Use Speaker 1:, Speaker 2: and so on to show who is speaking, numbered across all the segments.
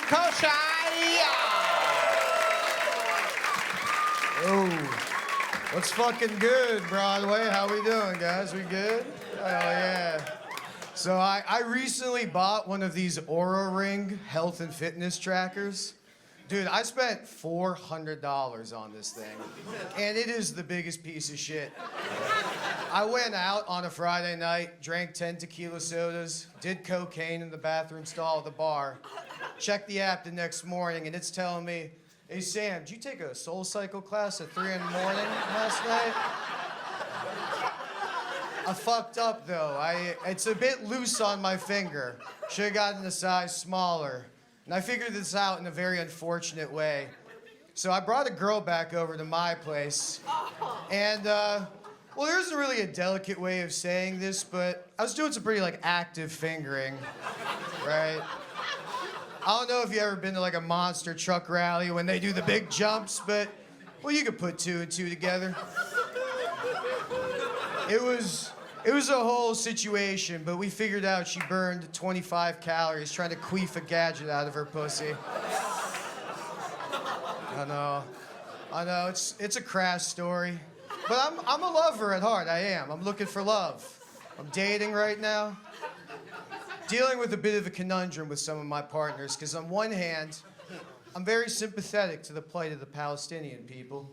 Speaker 1: Caushaj.
Speaker 2: Oh, what's fucking good, Broadway? How we doing, guys? We good? Hell yeah. So I recently bought one of these Aura Ring health and fitness trackers. Dude, I spent $400 on this thing, and it is the biggest piece of shit. I went out on a Friday night, drank 10 tequila sodas, did cocaine in the bathroom stall at the bar, checked the app the next morning, and it's telling me, hey, Sam, did you take a Soul Cycle class at 3 in the morning last night? I fucked up, though. It's a bit loose on my finger. Should have gotten a size smaller. And I figured this out in a very unfortunate way. So I brought a girl back over to my place. And, well, there isn't really a delicate way of saying this, but I was doing some pretty, active fingering, right? I don't know if you've ever been to, a monster truck rally when they do the big jumps, but, well, you could put 2 and 2 together. It was a whole situation, but we figured out she burned 25 calories trying to queef a gadget out of her pussy. I know, it's a crass story. But I'm a lover at heart, I am. I'm looking for love. I'm dating right now. Dealing with a bit of a conundrum with some of my partners, because on one hand, I'm very sympathetic to the plight of the Palestinian people.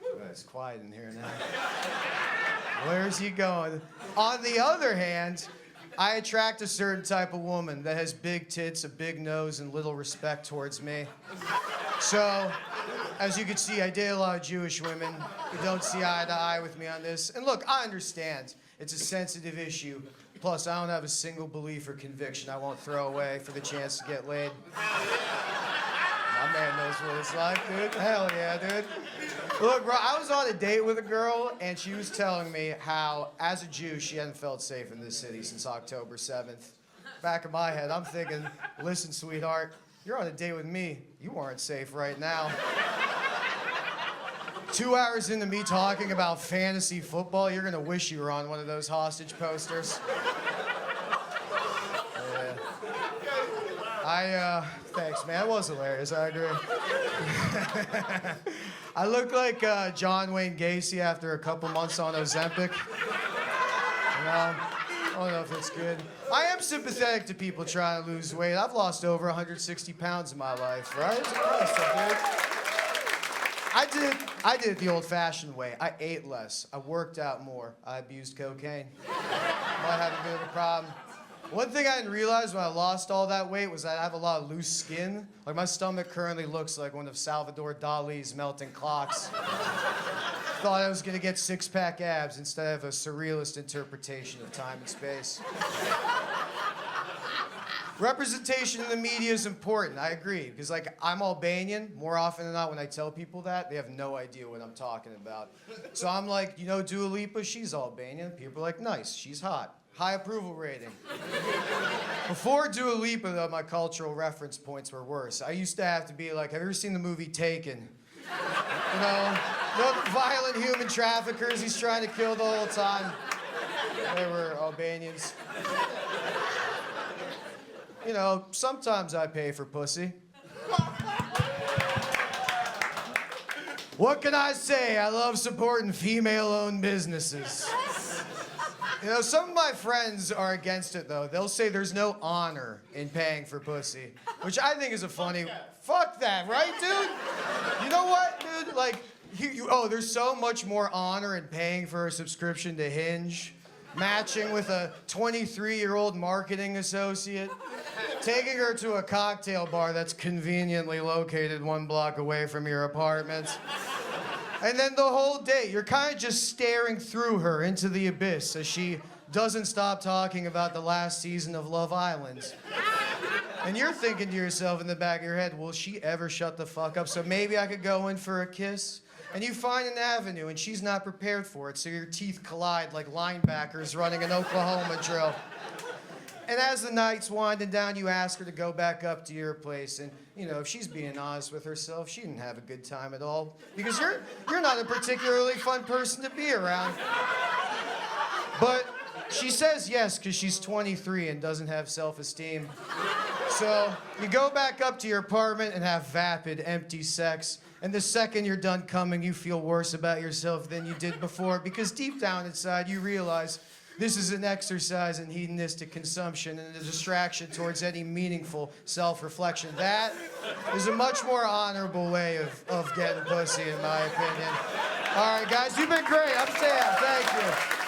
Speaker 2: Oh, it's quiet in here now. Where's he going? On the other hand, I attract a certain type of woman that has big tits, a big nose, and little respect towards me. So, as you can see, I date a lot of Jewish women who don't see eye to eye with me on this. And look, I understand. It's a sensitive issue. Plus, I don't have a single belief or conviction I won't throw away for the chance to get laid. My man knows what it's like, dude. Hell yeah, dude. Look, bro, I was on a date with a girl, and she was telling me how, as a Jew, she hadn't felt safe in this city since October 7th. Back of my head, I'm thinking, listen, sweetheart, you're on a date with me. You aren't safe right now. 2 hours into me talking about fantasy football, you're gonna wish you were on one of those hostage posters. Yeah. Thanks, man. That was hilarious, I agree. I look like John Wayne Gacy after a couple months on Ozempic. I don't know if it's good. I am sympathetic to people trying to lose weight. I've lost over 160 pounds in my life, right? It's impressive, dude. I did it the old-fashioned way. I ate less. I worked out more. I abused cocaine. Might have a bit of a problem. One thing I didn't realize when I lost all that weight was that I have a lot of loose skin. Like, my stomach currently looks like one of Salvador Dali's melting clocks. Thought I was gonna get six-pack abs instead of a surrealist interpretation of time and space. Representation in the media is important, I agree. Because, I'm Albanian. More often than not, when I tell people that, they have no idea what I'm talking about. So I'm like, you know Dua Lipa? She's Albanian. People are like, nice, she's hot. High approval rating. Before Dua Lipa, though, my cultural reference points were worse. I used to have to be like, have you ever seen the movie Taken? You know the violent human traffickers he's trying to kill the whole time? They were Albanians. You know, sometimes I pay for pussy. What can I say? I love supporting female-owned businesses. You know, some of my friends are against it, though. They'll say there's no honor in paying for pussy, which I think is a funny... Fuck that, right, dude? You know what, dude? There's so much more honor in paying for a subscription to Hinge, matching with a 23-year-old marketing associate, taking her to a cocktail bar that's conveniently located 1 block away from your apartment. And then the whole day, you're kind of just staring through her into the abyss as she doesn't stop talking about the last season of Love Island. And you're thinking to yourself in the back of your head, will she ever shut the fuck up? So maybe I could go in for a kiss? And you find an avenue, and she's not prepared for it, so your teeth collide like linebackers running an Oklahoma drill. And as the night's winding down, you ask her to go back up to your place. And, you know, if she's being honest with herself, she didn't have a good time at all. Because you're not a particularly fun person to be around. But she says yes because she's 23 and doesn't have self-esteem. So you go back up to your apartment and have vapid, empty sex. And the second you're done coming, you feel worse about yourself than you did before because deep down inside you realize this is an exercise in hedonistic consumption and a distraction towards any meaningful self-reflection. That is a much more honorable way of getting pussy, in my opinion. All right, guys, you've been great. I'm Sam. Thank you.